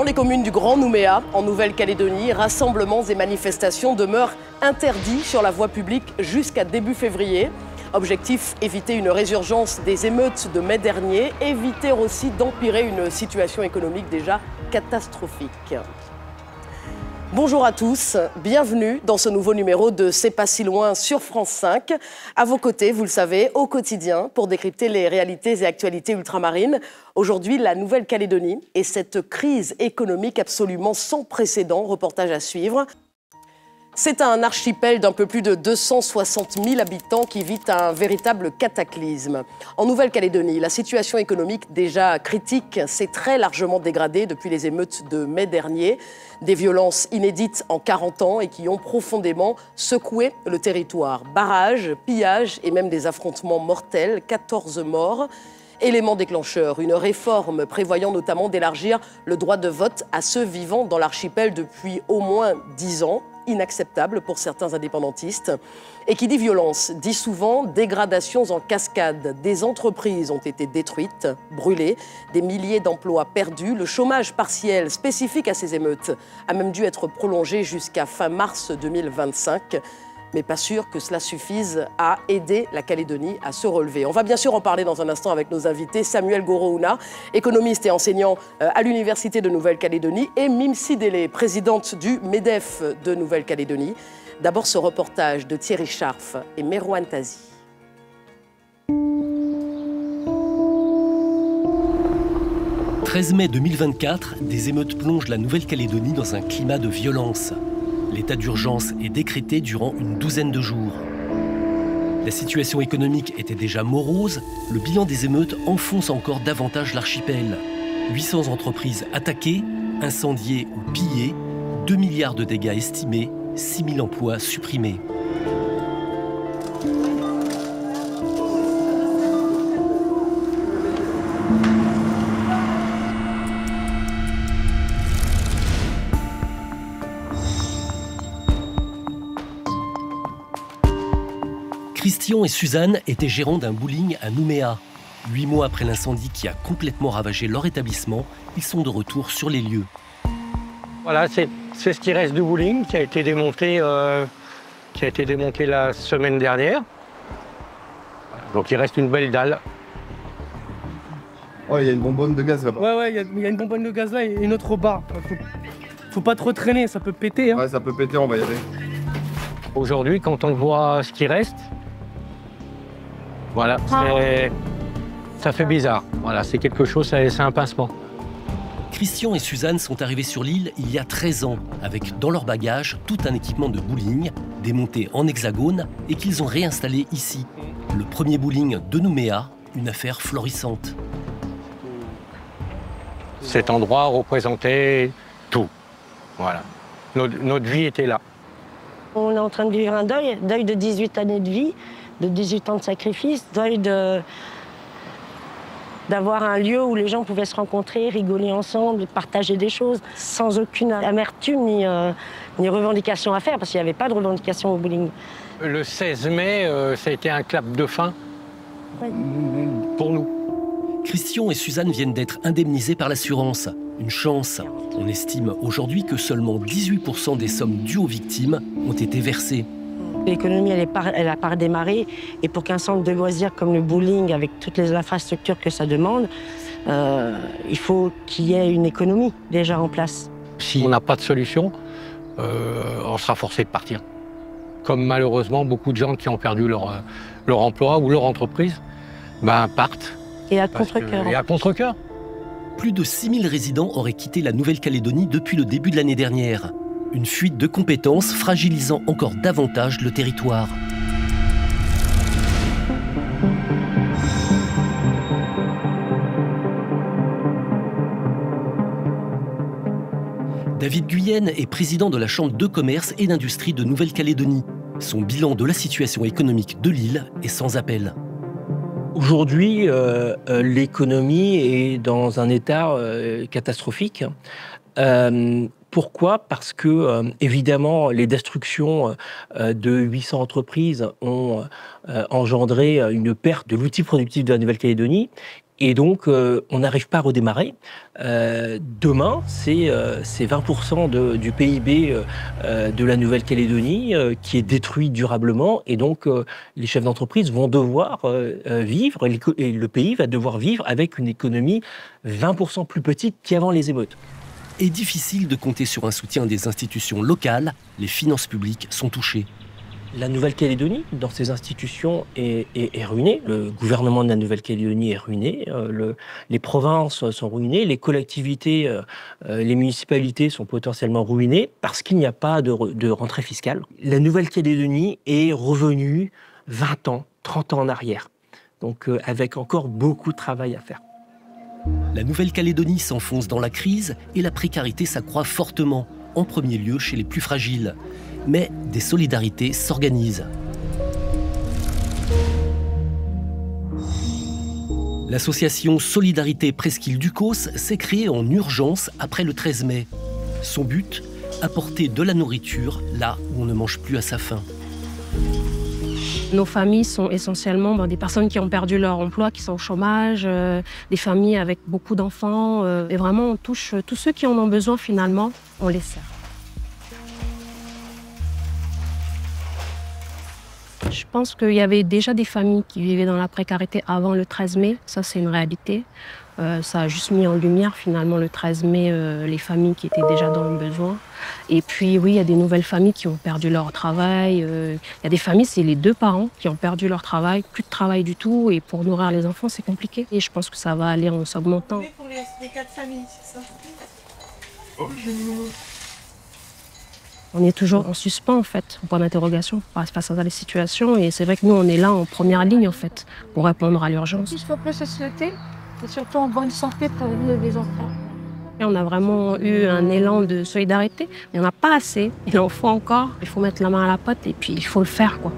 Dans les communes du Grand Nouméa, en Nouvelle-Calédonie, rassemblements et manifestations demeurent interdits sur la voie publique jusqu'à début février. Objectif, éviter une résurgence des émeutes de mai dernier, éviter aussi d'empirer une situation économique déjà catastrophique. Bonjour à tous, bienvenue dans ce nouveau numéro de C'est pas si loin sur France 5. À vos côtés, vous le savez, au quotidien, pour décrypter les réalités et actualités ultramarines. Aujourd'hui, la Nouvelle-Calédonie et cette crise économique absolument sans précédent. Reportage à suivre. C'est un archipel d'un peu plus de 260 000 habitants qui vit un véritable cataclysme. En Nouvelle-Calédonie, la situation économique déjà critique s'est très largement dégradée depuis les émeutes de mai dernier. Des violences inédites en 40 ans et qui ont profondément secoué le territoire. Barrages, pillages et même des affrontements mortels, 14 morts. Élément déclencheur, une réforme prévoyant notamment d'élargir le droit de vote à ceux vivant dans l'archipel depuis au moins 10 ans. Inacceptable pour certains indépendantistes. Et qui dit violence, dit souvent dégradations en cascade. Des entreprises ont été détruites, brûlées, des milliers d'emplois perdus. Le chômage partiel spécifique à ces émeutes a même dû être prolongé jusqu'à fin mars 2025. Mais pas sûr que cela suffise à aider la Calédonie à se relever. On va bien sûr en parler dans un instant avec nos invités. Samuel Goro-Ouna, économiste et enseignant à l'Université de Nouvelle-Calédonie, et Mim Sidélé, présidente du MEDEF de Nouvelle-Calédonie. D'abord ce reportage de Thierry Scharf et Merouane Tazi. « 13 mai 2024, des émeutes plongent la Nouvelle-Calédonie dans un climat de violence. L'état d'urgence est décrété durant une douzaine de jours. La situation économique était déjà morose, le bilan des émeutes enfonce encore davantage l'archipel. 800 entreprises attaquées, incendiées ou pillées, 2 milliards de dégâts estimés, 6 000 emplois supprimés. Christian et Suzanne étaient gérants d'un bowling à Nouméa. 8 mois après l'incendie qui a complètement ravagé leur établissement, ils sont de retour sur les lieux. Voilà, c'est ce qui reste du bowling qui a été démonté, la semaine dernière. Donc il reste une belle dalle. Oh, il y a une bonbonne de gaz là-bas. Ouais, il y a une bonbonne de gaz là et une autre au bas. Faut pas trop traîner, ça peut péter. Hein. Ouais, ça peut péter, on va y aller. Aujourd'hui, quand on voit ce qui reste, voilà, ça fait bizarre. Voilà, c'est quelque chose, c'est un pincement. Christian et Suzanne sont arrivés sur l'île il y a 13 ans, avec dans leur bagage tout un équipement de bowling, démonté en hexagone et qu'ils ont réinstallé ici. Le premier bowling de Nouméa, une affaire florissante. Cet endroit représentait tout. Voilà. Notre vie était là. On est en train de vivre un deuil de 18 années de vie, de 18 ans de sacrifice, deuil d'avoir un lieu où les gens pouvaient se rencontrer, rigoler ensemble, partager des choses, sans aucune amertume ni revendication à faire, parce qu'il n'y avait pas de revendication au bowling. Le 16 mai, ça a été un clap de fin pour nous. Christian et Suzanne viennent d'être indemnisés par l'assurance. Une chance. On estime aujourd'hui que seulement 18% des sommes dues aux victimes ont été versées. L'économie, elle a pas redémarré. Et pour qu'un centre de loisirs comme le bowling, avec toutes les infrastructures que ça demande, il faut qu'il y ait une économie déjà en place. Si on n'a pas de solution, on sera forcé de partir. Comme malheureusement, beaucoup de gens qui ont perdu leur emploi ou leur entreprise partent. Et à contre-cœur. Et à contre-cœur. Plus de 6 000 résidents auraient quitté la Nouvelle-Calédonie depuis le début de l'année dernière. Une fuite de compétences fragilisant encore davantage le territoire. David Guyenne est président de la Chambre de commerce et d'industrie de Nouvelle-Calédonie. Son bilan de la situation économique de l'île est sans appel. Aujourd'hui, l'économie est dans un état catastrophique. Pourquoi ? Parce que, évidemment, les destructions de 800 entreprises ont engendré une perte de l'outil productif de la Nouvelle-Calédonie Et donc, on n'arrive pas à redémarrer. Demain, c'est 20% du PIB de la Nouvelle-Calédonie qui est détruit durablement. Et donc, les chefs d'entreprise vont devoir vivre, et le pays va devoir vivre avec une économie 20% plus petite qu'avant les émeutes. Et difficile de compter sur un soutien des institutions locales. Les finances publiques sont touchées. La Nouvelle-Calédonie, dans ses institutions, est ruinée. Le gouvernement de la Nouvelle-Calédonie est ruiné. Les provinces sont ruinées. Les collectivités, les municipalités sont potentiellement ruinées parce qu'il n'y a pas de rentrée fiscale. La Nouvelle-Calédonie est revenue 20 ans, 30 ans en arrière. Donc avec encore beaucoup de travail à faire. La Nouvelle-Calédonie s'enfonce dans la crise et la précarité s'accroît fortement, en premier lieu chez les plus fragiles. Mais des solidarités s'organisent. L'association Solidarité Presqu'île Ducos s'est créée en urgence après le 13 mai. Son but, apporter de la nourriture là où on ne mange plus à sa faim. Nos familles sont essentiellement des personnes qui ont perdu leur emploi, qui sont au chômage, des familles avec beaucoup d'enfants. Et vraiment, on touche tous ceux qui en ont besoin finalement, on les sert. Je pense qu'il y avait déjà des familles qui vivaient dans la précarité avant le 13 mai. Ça, c'est une réalité. Ça a juste mis en lumière, finalement, le 13 mai, les familles qui étaient déjà dans le besoin. Et puis, oui, il y a des nouvelles familles qui ont perdu leur travail. Il y a des familles, c'est les deux parents qui ont perdu leur travail, plus de travail du tout. Et pour nourrir les enfants, c'est compliqué. Et je pense que ça va aller en s'augmentant. Pour les 4 familles, c'est ça. On est toujours en suspens, en fait, au point d'interrogation face à la situation. Et c'est vrai que nous, on est là en première ligne, en fait, pour répondre à l'urgence. Il faut plus se souhaiter, et surtout en bonne santé pour la vie des enfants. Et on a vraiment eu un élan de solidarité. Il n'y en a pas assez, il en faut encore. Il faut mettre la main à la pâte et puis il faut le faire, quoi.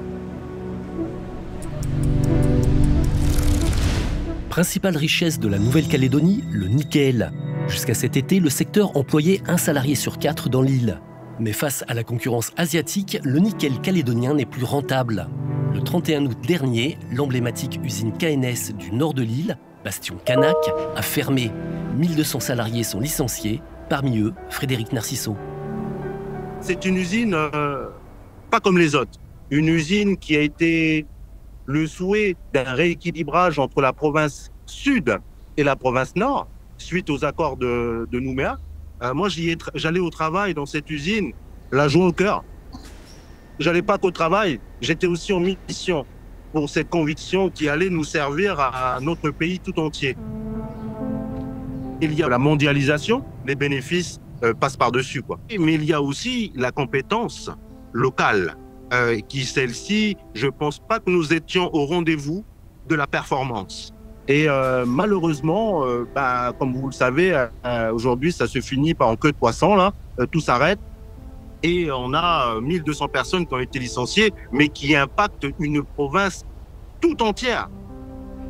Principale richesse de la Nouvelle-Calédonie, le nickel. Jusqu'à cet été, le secteur employait un salarié sur 4 dans l'île. Mais face à la concurrence asiatique, le nickel calédonien n'est plus rentable. Le 31 août dernier, l'emblématique usine KNS du nord de l'île, Bastion Canac, a fermé. 1200 salariés sont licenciés, parmi eux Frédéric Narciso. C'est une usine pas comme les autres. Une usine qui a été le souhait d'un rééquilibrage entre la province sud et la province nord, suite aux accords de Nouméa. Moi, j'allais au travail dans cette usine, la joie au cœur. J'allais pas qu'au travail, j'étais aussi en mission pour cette conviction qui allait nous servir à notre pays tout entier. Il y a la mondialisation, les bénéfices passent par-dessus, quoi. Mais il y a aussi la compétence locale, qui celle-ci, je pense pas que nous étions au rendez-vous de la performance. Et malheureusement, comme vous le savez, aujourd'hui, ça se finit par en queue de poisson, là, tout s'arrête. Et on a 1200 personnes qui ont été licenciées, mais qui impactent une province tout entière.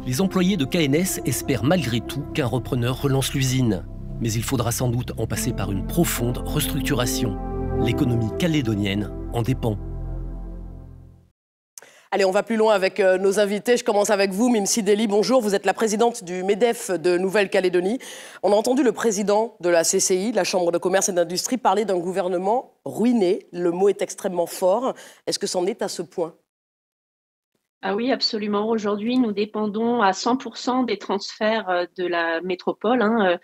Les employés de KNS espèrent malgré tout qu'un repreneur relance l'usine. Mais il faudra sans doute en passer par une profonde restructuration. L'économie calédonienne en dépend. Allez, on va plus loin avec nos invités. Je commence avec vous, Mim Sideli. Bonjour, vous êtes la présidente du MEDEF de Nouvelle-Calédonie. On a entendu le président de la CCI, la Chambre de commerce et d'industrie, parler d'un gouvernement ruiné. Le mot est extrêmement fort. Est-ce que c'en est à ce point ? Ah oui, absolument. Aujourd'hui, nous dépendons à 100% des transferts de la métropole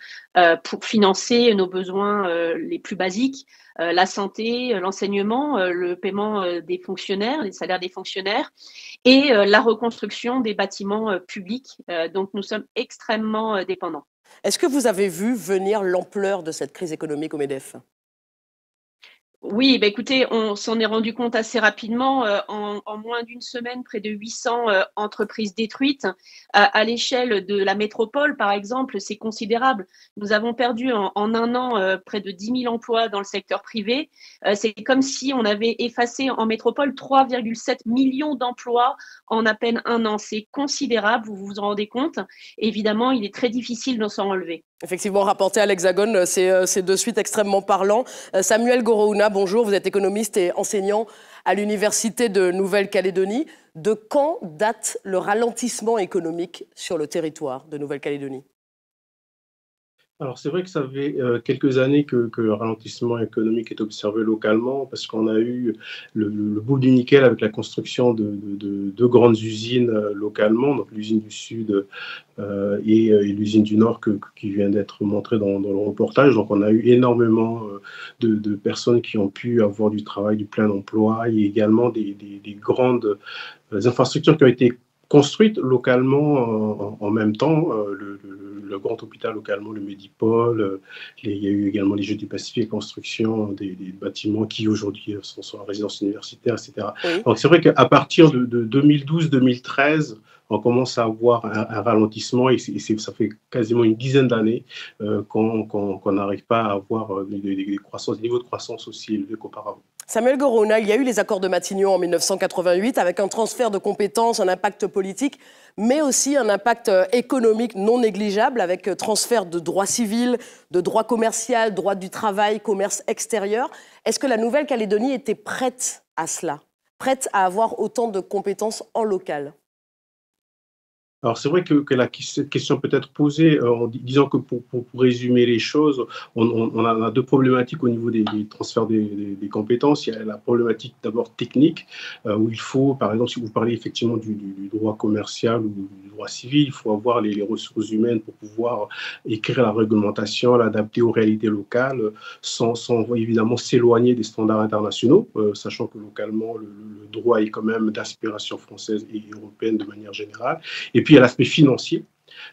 pour financer nos besoins les plus basiques, la santé, l'enseignement, le paiement des fonctionnaires, les salaires des fonctionnaires et la reconstruction des bâtiments publics. Donc, nous sommes extrêmement dépendants. Est-ce que vous avez vu venir l'ampleur de cette crise économique au MEDEF ? Oui, écoutez, on s'en est rendu compte assez rapidement. En moins d'une semaine, près de 800 entreprises détruites. À l'échelle de la métropole, par exemple, c'est considérable. Nous avons perdu en un an près de 10 000 emplois dans le secteur privé. C'est comme si on avait effacé en métropole 3,7 millions d'emplois en à peine un an. C'est considérable, vous vous en rendez compte. Évidemment, il est très difficile de s'en relever. Effectivement, rapporté à l'Hexagone, c'est de suite extrêmement parlant. Samuel Gorouna, bonjour, vous êtes économiste et enseignant à l'Université de Nouvelle-Calédonie. De quand date le ralentissement économique sur le territoire de Nouvelle-Calédonie? Alors c'est vrai que ça fait quelques années que le ralentissement économique est observé localement parce qu'on a eu le boom du nickel avec la construction de deux grandes usines localement, donc l'usine du Sud et l'usine du Nord qui vient d'être montrée dans le reportage. Donc on a eu énormément de personnes qui ont pu avoir du travail, du plein emploi et également des grandes infrastructures qui ont été construites localement en même temps, le grand hôpital localement, le Medipol, il y a eu également les Jeux du Pacifique, construction des bâtiments qui aujourd'hui sont en résidence universitaire, etc. Oui. Donc c'est vrai qu'à partir de 2012-2013, on commence à avoir un ralentissement et ça fait quasiment une dizaine d'années qu'on n'arrive pas à avoir des niveaux de croissance aussi élevés qu'auparavant. Samuel Gorona, il y a eu les accords de Matignon en 1988 avec un transfert de compétences, un impact politique, mais aussi un impact économique non négligeable avec transfert de droits civils, de droits commerciaux, droits du travail, commerce extérieur. Est-ce que la Nouvelle-Calédonie était prête à cela, prête à avoir autant de compétences en local ? Alors c'est vrai que cette question peut être posée en disant que pour résumer les choses, on a deux problématiques au niveau des transferts des compétences. Il y a la problématique d'abord technique, où il faut, par exemple, si vous parlez effectivement du droit commercial ou du droit civil, il faut avoir les ressources humaines pour pouvoir écrire la réglementation, l'adapter aux réalités locales, sans évidemment s'éloigner des standards internationaux, sachant que localement, le droit est quand même d'inspiration française et européenne de manière générale. Et puis, il y a l'aspect financier,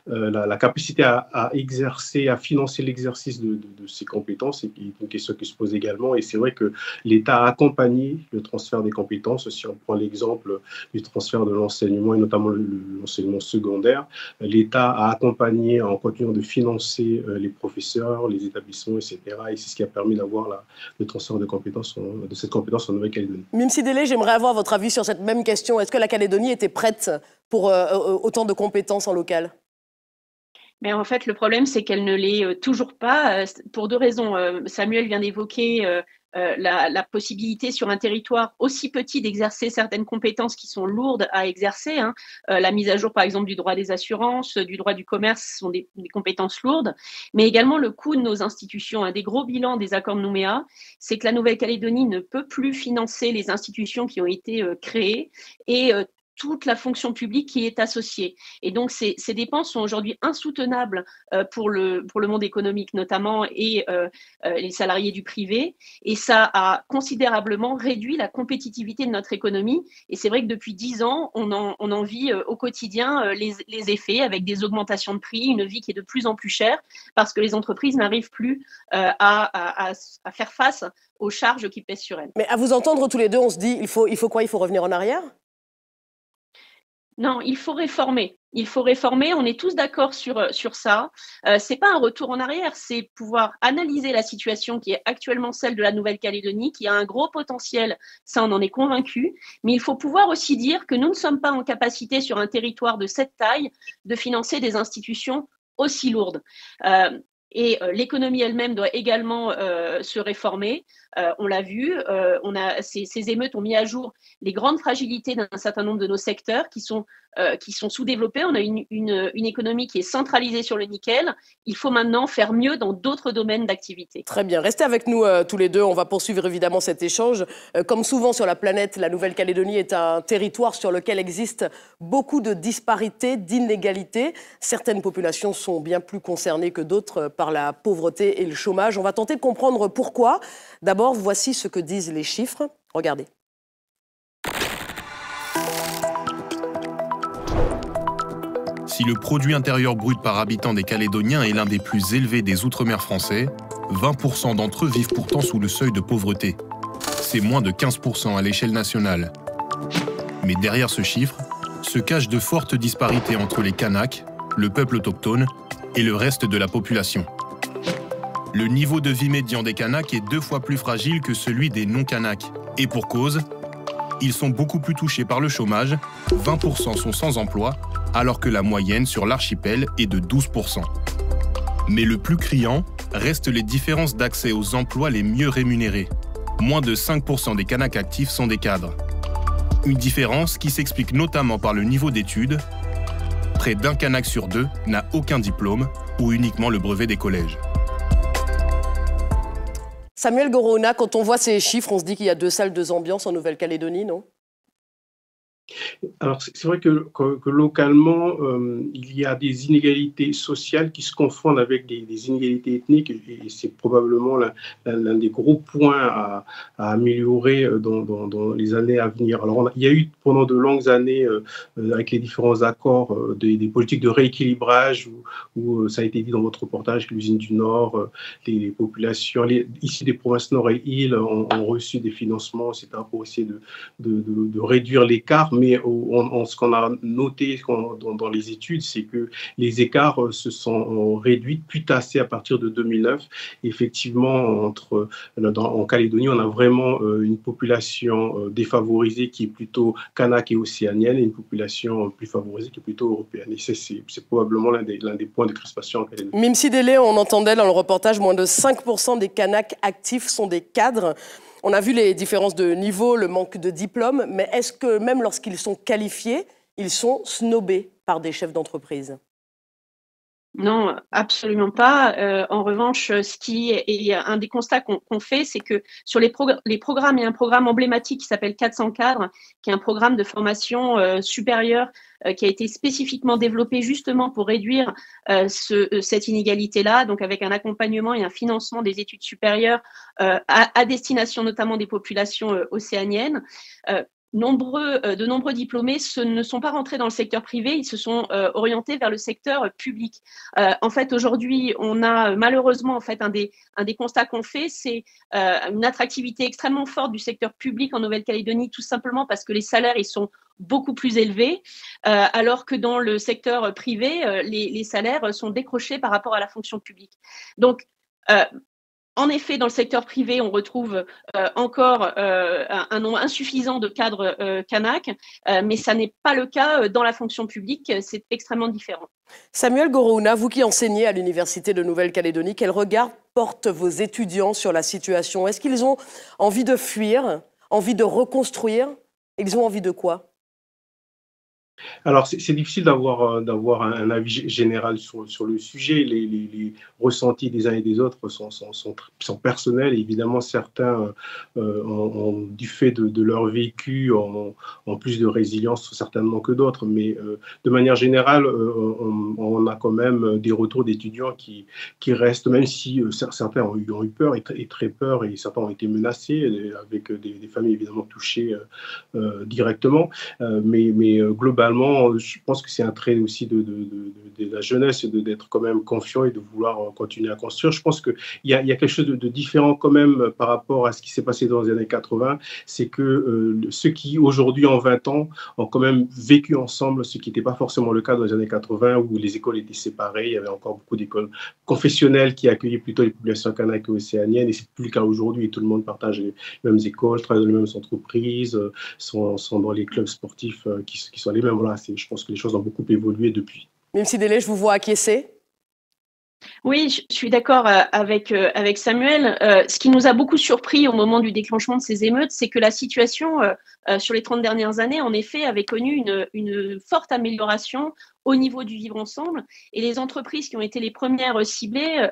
la capacité à exercer, à financer l'exercice de ces compétences est une question qui se pose également. Et c'est vrai que l'État a accompagné le transfert des compétences. Si on prend l'exemple du transfert de l'enseignement et notamment l'enseignement secondaire, l'État a accompagné en continuant de financer les professeurs, les établissements, etc. Et c'est ce qui a permis d'avoir le transfert de cette compétence en Nouvelle-Calédonie. Mimsi Délé, j'aimerais avoir votre avis sur cette même question. Est-ce que la Calédonie était prête pour autant de compétences en local? Mais en fait, le problème, c'est qu'elle ne l'est toujours pas, pour deux raisons. Samuel vient d'évoquer la possibilité sur un territoire aussi petit d'exercer certaines compétences qui sont lourdes à exercer. La mise à jour, par exemple, du droit des assurances, du droit du commerce sont des compétences lourdes, mais également le coût de nos institutions. Un des gros bilans des accords de Nouméa, c'est que la Nouvelle-Calédonie ne peut plus financer les institutions qui ont été créées et toute la fonction publique qui est associée. Et donc, ces dépenses sont aujourd'hui insoutenables pour le monde économique notamment et les salariés du privé. Et ça a considérablement réduit la compétitivité de notre économie. Et c'est vrai que depuis 10 ans, on en vit au quotidien les effets avec des augmentations de prix, une vie qui est de plus en plus chère parce que les entreprises n'arrivent plus à faire face aux charges qui pèsent sur elles. Mais à vous entendre tous les deux, on se dit, il faut quoi? Il faut revenir en arrière? Non, il faut réformer. Il faut réformer, on est tous d'accord sur ça. C'est pas un retour en arrière, c'est pouvoir analyser la situation qui est actuellement celle de la Nouvelle-Calédonie, qui a un gros potentiel, ça on en est convaincu, mais il faut pouvoir aussi dire que nous ne sommes pas en capacité sur un territoire de cette taille de financer des institutions aussi lourdes. Et l'économie elle-même doit également se réformer. On l'a vu, ces émeutes ont mis à jour les grandes fragilités d'un certain nombre de nos secteurs qui sont sous-développés. On a une économie qui est centralisée sur le nickel. Il faut maintenant faire mieux dans d'autres domaines d'activité. Très bien. Restez avec nous tous les deux. On va poursuivre évidemment cet échange. Comme souvent sur la planète, la Nouvelle-Calédonie est un territoire sur lequel existent beaucoup de disparités, d'inégalités. Certaines populations sont bien plus concernées que d'autres par la pauvreté et le chômage. On va tenter de comprendre pourquoi. D'abord, voici ce que disent les chiffres. Regardez. Si le produit intérieur brut par habitant des Calédoniens est l'un des plus élevés des Outre-mer français, 20% d'entre eux vivent pourtant sous le seuil de pauvreté. C'est moins de 15% à l'échelle nationale. Mais derrière ce chiffre, se cachent de fortes disparités entre les Kanaks, le peuple autochtone, et le reste de la population. Le niveau de vie médian des Kanaks est 2 fois plus fragile que celui des non-Kanaks. Et pour cause, ils sont beaucoup plus touchés par le chômage, 20% sont sans emploi, alors que la moyenne sur l'archipel est de 12%. Mais le plus criant reste les différences d'accès aux emplois les mieux rémunérés. Moins de 5% des Kanaks actifs sont des cadres. Une différence qui s'explique notamment par le niveau d'études. Près d'un Kanak sur 2 n'a aucun diplôme ou uniquement le brevet des collèges. Samuel Goro-Ona, quand on voit ces chiffres, on se dit qu'il y a 2 salles, 2 ambiances en Nouvelle-Calédonie, non? Alors, c'est vrai que localement, il y a des inégalités sociales qui se confondent avec des inégalités ethniques, et c'est probablement l'un des gros points à améliorer dans les années à venir. Alors, il y a eu pendant de longues années, avec les différents accords, des politiques de rééquilibrage, où ça a été dit dans votre reportage, que l'usine du Nord, les populations, ici des provinces Nord et Île, ont reçu des financements, etc., pour essayer de réduire l'écart. Mais ce qu'on a noté dans les études, c'est que les écarts se sont réduits puis tassés à partir de 2009. Effectivement, en Calédonie, on a vraiment une population défavorisée qui est plutôt kanak et océanienne, et une population plus favorisée qui est plutôt européenne. Et c'est probablement l'un des points de crispation en Calédonie. Mimsi Délé, on entendait dans le reportage, moins de 5% des Kanaks actifs sont des cadres. On a vu les différences de niveau, le manque de diplôme, mais est-ce que même lorsqu'ils sont qualifiés, ils sont snobés par des chefs d'entreprise? Non, absolument pas. En revanche, ce qui est un des constats qu'on fait, c'est que sur les programmes, il y a un programme emblématique qui s'appelle 400 cadres, qui est un programme de formation supérieure qui a été spécifiquement développé justement pour réduire cette inégalité-là, donc avec un accompagnement et un financement des études supérieures à destination notamment des populations océaniennes. De nombreux diplômés ne sont pas rentrés dans le secteur privé, ils se sont orientés vers le secteur public. En fait, aujourd'hui, on a malheureusement, en fait, un des constats qu'on fait, c'est une attractivité extrêmement forte du secteur public en Nouvelle-Calédonie, tout simplement parce que les salaires ils sont beaucoup plus élevés, alors que dans le secteur privé, les salaires sont décrochés par rapport à la fonction publique. Donc, en effet, dans le secteur privé, on retrouve encore un nombre insuffisant de cadres kanak, mais ça n'est pas le cas dans la fonction publique, c'est extrêmement différent. Samuel Goro-Ona, vous qui enseignez à l'Université de Nouvelle-Calédonie, quel regard portent vos étudiants sur la situation? Est-ce qu'ils ont envie de fuir, envie de reconstruire? Ils ont envie de quoi? Alors, c'est difficile d'avoir un avis général sur le sujet. Les ressentis des uns et des autres sont personnels. Évidemment, certains, du fait de leur vécu, ont plus de résilience certainement que d'autres. Mais de manière générale, on a quand même des retours d'étudiants qui restent, même si certains ont eu peur et très peur, et certains ont été menacés, avec des familles évidemment touchées directement. Mais globalement, je pense que c'est un trait aussi de la jeunesse, d'être quand même confiant et de vouloir continuer à construire. Je pense qu'il y a quelque chose de différent quand même par rapport à ce qui s'est passé dans les années 80. C'est que ceux qui aujourd'hui ont 20 ans ont quand même vécu ensemble, ce qui n'était pas forcément le cas dans les années 80 où les écoles étaient séparées. Il y avait encore beaucoup d'écoles confessionnelles qui accueillaient plutôt les populations kanak et océaniennes, et c'est plus le cas aujourd'hui. Tout le monde partage les mêmes écoles, travaille dans les mêmes entreprises, sont dans les clubs sportifs qui sont les mêmes. Voilà, je pense que les choses ont beaucoup évolué depuis. Mimsi Délé, je vous vois acquiescer. Oui, je suis d'accord avec Samuel. Ce qui nous a beaucoup surpris au moment du déclenchement de ces émeutes, c'est que la situation sur les 30 dernières années, en effet, avait connu une forte amélioration au niveau du vivre ensemble. Et les entreprises qui ont été les premières ciblées,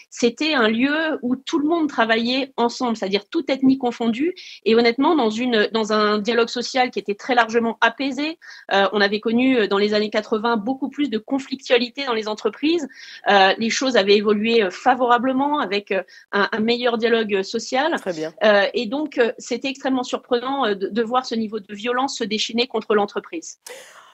c'était un lieu où tout le monde travaillait ensemble, c'est-à-dire toute ethnie confondue. Et honnêtement, dans un dialogue social qui était très largement apaisé, on avait connu dans les années 80 beaucoup plus de conflictualité dans les entreprises. Les choses avaient évolué favorablement avec un meilleur dialogue social. Très bien. Et donc, c'était extrêmement surprenant de voir ce niveau de violence se déchaîner contre l'entreprise.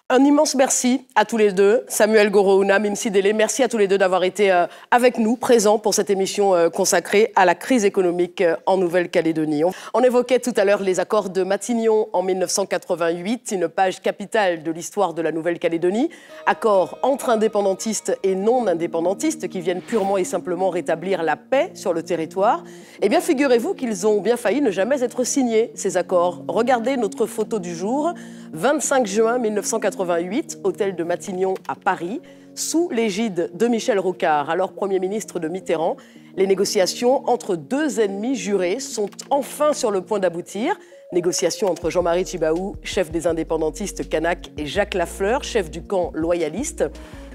Un immense merci à tous les deux, Samuel Goro-Ona, Mimsi Délé. Merci à tous les deux d'avoir été avec nous, présents pour cette émission consacrée à la crise économique en Nouvelle-Calédonie. On évoquait tout à l'heure les accords de Matignon en 1988, une page capitale de l'histoire de la Nouvelle-Calédonie. Accords entre indépendantistes et non-indépendantistes qui viennent purement et simplement rétablir la paix sur le territoire. Eh bien, figurez-vous qu'ils ont bien failli ne jamais être signés, ces accords. Regardez notre photo du jour, 25 juin 1988. 88, hôtel de Matignon à Paris, sous l'égide de Michel Rocard, alors Premier ministre de Mitterrand. Les négociations entre deux ennemis jurés sont enfin sur le point d'aboutir. Négociations entre Jean-Marie Tjibaou, chef des indépendantistes kanak, et Jacques Lafleur, chef du camp loyaliste.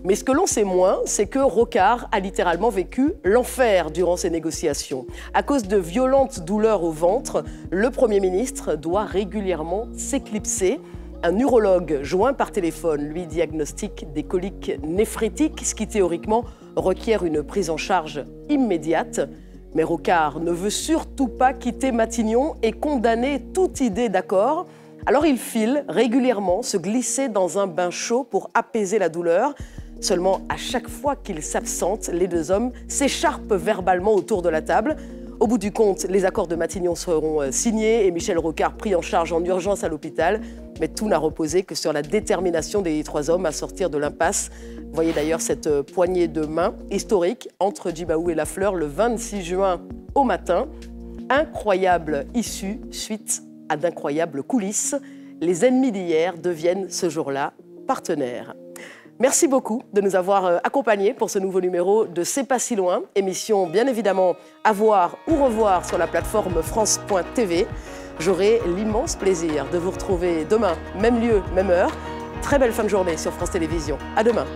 Mais ce que l'on sait moins, c'est que Rocard a littéralement vécu l'enfer durant ces négociations. À cause de violentes douleurs au ventre, le Premier ministre doit régulièrement s'éclipser. Un urologue joint par téléphone lui diagnostique des coliques néphrétiques, ce qui théoriquement requiert une prise en charge immédiate. Mais Rocard ne veut surtout pas quitter Matignon et condamner toute idée d'accord. Alors il file régulièrement se glisser dans un bain chaud pour apaiser la douleur. Seulement, à chaque fois qu'il s'absente, les deux hommes s'écharpent verbalement autour de la table. Au bout du compte, les accords de Matignon seront signés et Michel Rocard pris en charge en urgence à l'hôpital. Mais tout n'a reposé que sur la détermination des trois hommes à sortir de l'impasse. Vous voyez d'ailleurs cette poignée de main historique entre Tjibaou et Lafleur le 26 juin au matin. Incroyable issue suite à d'incroyables coulisses. Les ennemis d'hier deviennent ce jour-là partenaires. Merci beaucoup de nous avoir accompagnés pour ce nouveau numéro de C'est pas si loin, émission bien évidemment à voir ou revoir sur la plateforme France.tv. J'aurai l'immense plaisir de vous retrouver demain, même lieu, même heure. Très belle fin de journée sur France Télévisions. À demain.